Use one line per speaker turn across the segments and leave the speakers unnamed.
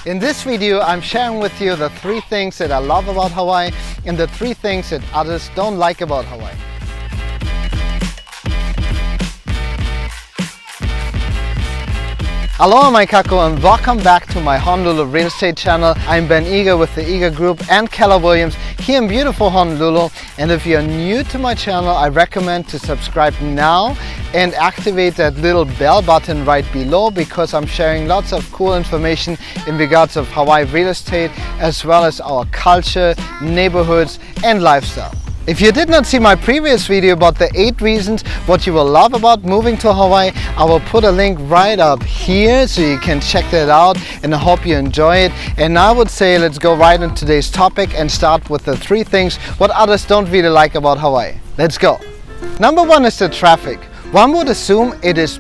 In this video, I'm sharing with you the 3 things that I love about Hawaii and the 3 things that others don't like about Hawaii. Aloha mai kako and welcome back to my Honolulu real estate channel. I'm Ben Eger with the Eger Group and Keller Williams here in beautiful Honolulu. And if you're new to my channel, I recommend to subscribe now and activate that little bell button right below, because I'm sharing lots of cool information in regards of Hawaii real estate, as well as our culture, neighborhoods and lifestyle. If you did not see my previous video about the 8 reasons what you will love about moving to Hawaii, I will put a link right up here so you can check that out, and I hope you enjoy it. And I would say let's go right into today's topic and start with the 3 things what others don't really like about Hawaii. Let's go. Number 1 is the traffic. One would assume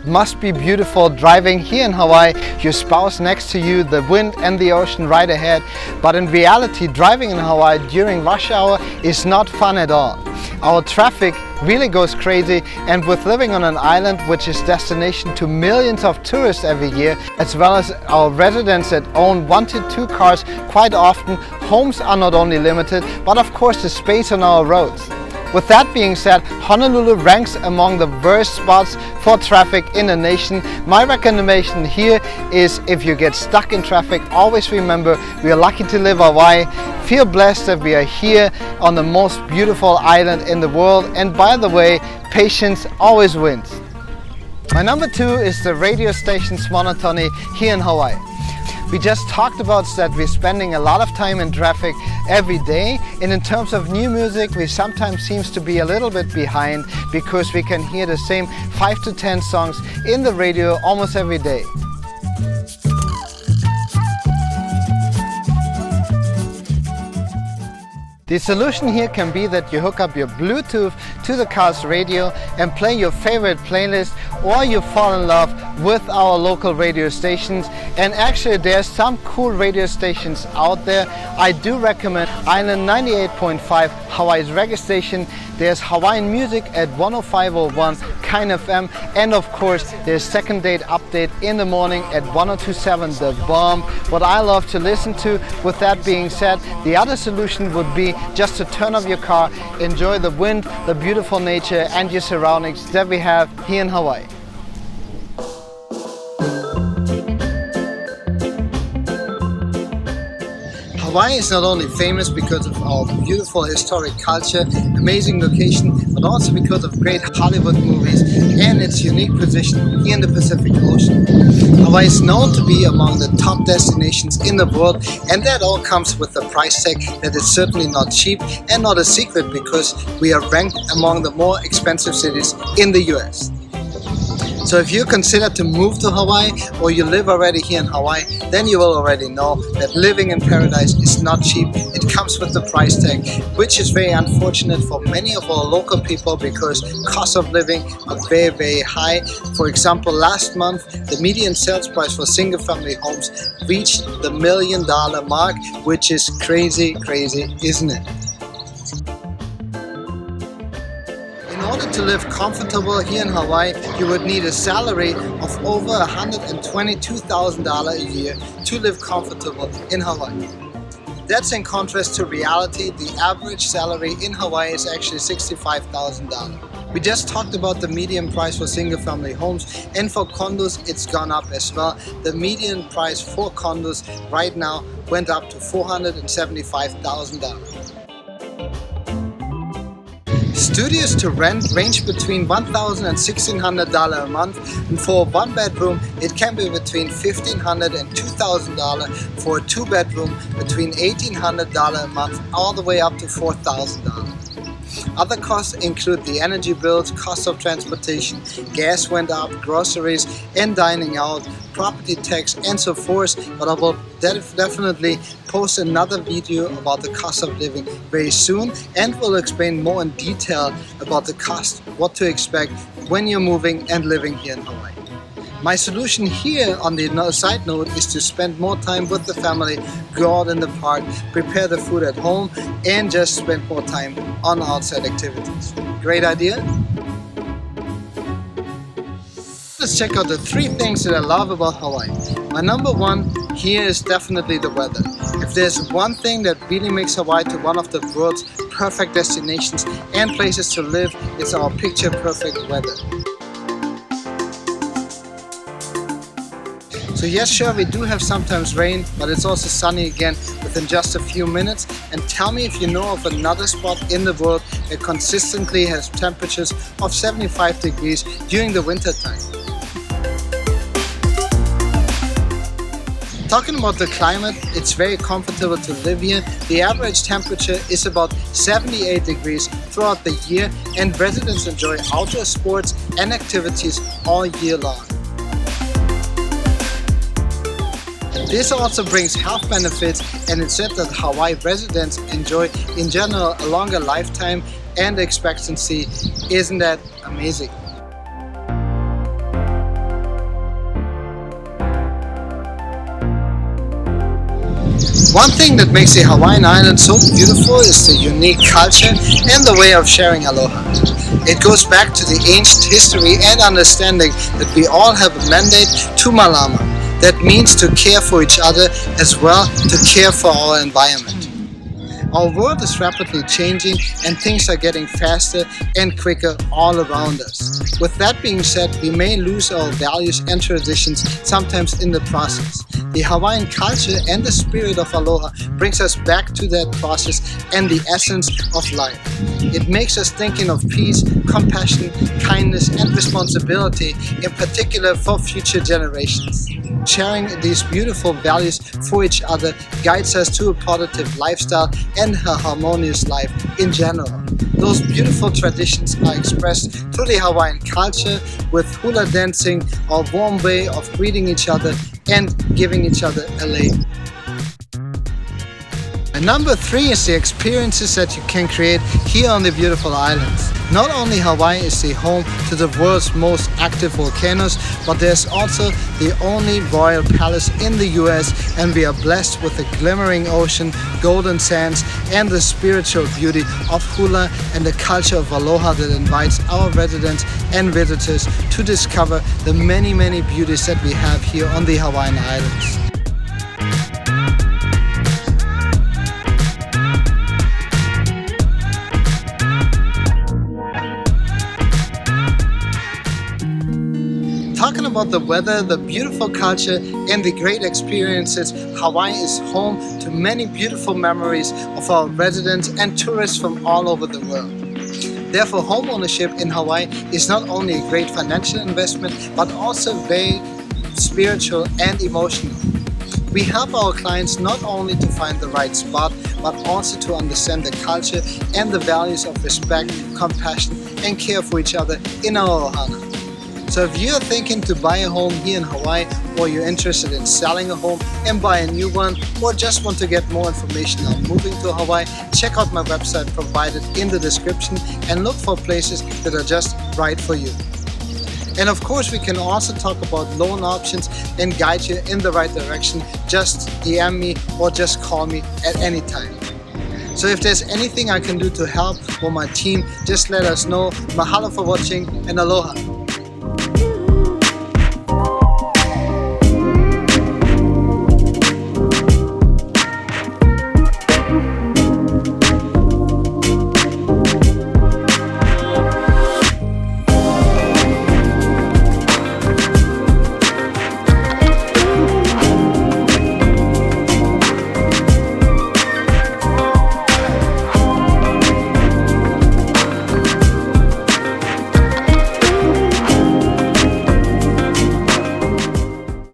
must be beautiful driving here in Hawaii, your spouse next to you, the wind and the ocean right ahead. But in reality, driving in Hawaii during rush hour is not fun at all. Our traffic really goes crazy, and with living on an island which is destination to millions of tourists every year, as well as our residents that own 1 to 2 cars, quite often homes are not only limited, but of course the space on our roads. With that being said, Honolulu ranks among the worst spots for traffic in the nation. My recommendation here is, if you get stuck in traffic, always remember we are lucky to live Hawaii. Feel blessed that we are here on the most beautiful island in the world. And by the way, patience always wins. My number 2 is the radio station's monotony here in Hawaii. We just talked about that we're spending a lot of time in traffic every day, and in terms of new music we sometimes seems to be a little bit behind, because we can hear the same 5 to 10 songs in the radio almost every day. The solution here can be that you hook up your Bluetooth to the car's radio and play your favorite playlist, or you fall in love with our local radio stations. And actually there's some cool radio stations out there. I do recommend Island 98.5, Hawaii's reggae station. There's Hawaiian music at 105.01 Kind FM, and of course there's Second Date Update in the morning at 102.7 The Bomb, what I love to listen to. With that being said, the other solution would be just to turn off your car, enjoy the wind, the beautiful nature and your surroundings that we have here in Hawaii. Hawaii is not only famous because of our beautiful historic culture, amazing location, but also because of great Hollywood movies and its unique position here in the Pacific Ocean. Hawaii is known to be among the top destinations in the world, and that all comes with a price tag that is certainly not cheap, and not a secret because we are ranked among the more expensive cities in the US. So if you consider to move to Hawaii, or you live already here in Hawaii, then you will already know that living in paradise is not cheap. It comes with the price tag, which is very unfortunate for many of our local people, because cost of living are very, very high. For example, last month the median sales price for single family homes reached the $1 million mark, which is crazy, isn't it? In order to live comfortable here in Hawaii, you would need a salary of over $122,000 a year to live comfortable in Hawaii. That's in contrast to reality. The average salary in Hawaii is actually $65,000. We just talked about the median price for single family homes, and for condos it's gone up as well. The median price for condos right now went up to $475,000. Studios to rent range between $1,000 and $1,600 a month, and for a 1-bedroom it can be between $1,500 and $2,000. For a 2-bedroom, between $1,800 a month all the way up to $4,000. Other costs include the energy bills, cost of transportation, gas went up, groceries and dining out, property tax and so forth. But I will definitely post another video about the cost of living very soon, and will explain more in detail about the cost, what to expect when you're moving and living here in Hawaii. My solution here on the side note is to spend more time with the family, go out in the park, prepare the food at home, and just spend more time on outside activities. Great idea? let's check out the 3 things that I love about Hawaii. My number 1 here is definitely the weather. If there's one thing that really makes Hawaii to one of the world's perfect destinations and places to live, it's our picture perfect weather. So yes, sure, we do have sometimes rain, but it's also sunny again within just a few minutes. And tell me if you know of another spot in the world that consistently has temperatures of 75 degrees during the winter time. Talking about the climate, it's very comfortable to live here. The average temperature is about 78 degrees throughout the year, and residents enjoy outdoor sports and activities all year long. This also brings health benefits, and it's said that Hawaii residents enjoy in general a longer lifetime and expectancy. Isn't that amazing? One thing that makes the Hawaiian Islands so beautiful is the unique culture and the way of sharing aloha. It goes back to the ancient history and understanding that we all have a mandate to malama. That means to care for each other as well to care for our environment. Our world is rapidly changing and things are getting faster and quicker all around us. With that being said, we may lose our values and traditions sometimes in the process. The Hawaiian culture and the spirit of aloha brings us back to that process and the essence of life. It makes us thinking of peace, compassion, kindness and responsibility, in particular for future generations. Sharing these beautiful values for each other guides us to a positive lifestyle and a harmonious life in general. Those beautiful traditions are expressed through the Hawaiian culture with hula dancing, our warm way of greeting each other and giving each other a lei. And number 3 is the experiences that you can create here on the beautiful islands. Not only Hawaii is the home to the world's most active volcanoes, but there's also the only royal palace in the US, and we are blessed with the glimmering ocean, golden sands, and the spiritual beauty of hula and the culture of aloha that invites our residents and visitors to discover the many, many beauties that we have here on the Hawaiian Islands. Talking about the weather, the beautiful culture, and the great experiences, Hawaii is home to many beautiful memories of our residents and tourists from all over the world. Therefore, home ownership in Hawaii is not only a great financial investment, but also very spiritual and emotional. We help our clients not only to find the right spot, but also to understand the culture and the values of respect, compassion, and care for each other in our ohana. So if you're thinking to buy a home here in Hawaii, or you're interested in selling a home and buy a new one, or just want to get more information on moving to Hawaii, check out my website provided in the description and look for places that are just right for you. And of course, we can also talk about loan options and guide you in the right direction. Just DM me or just call me at any time. So if there's anything I can do to help or my team, just let us know. Mahalo for watching and aloha.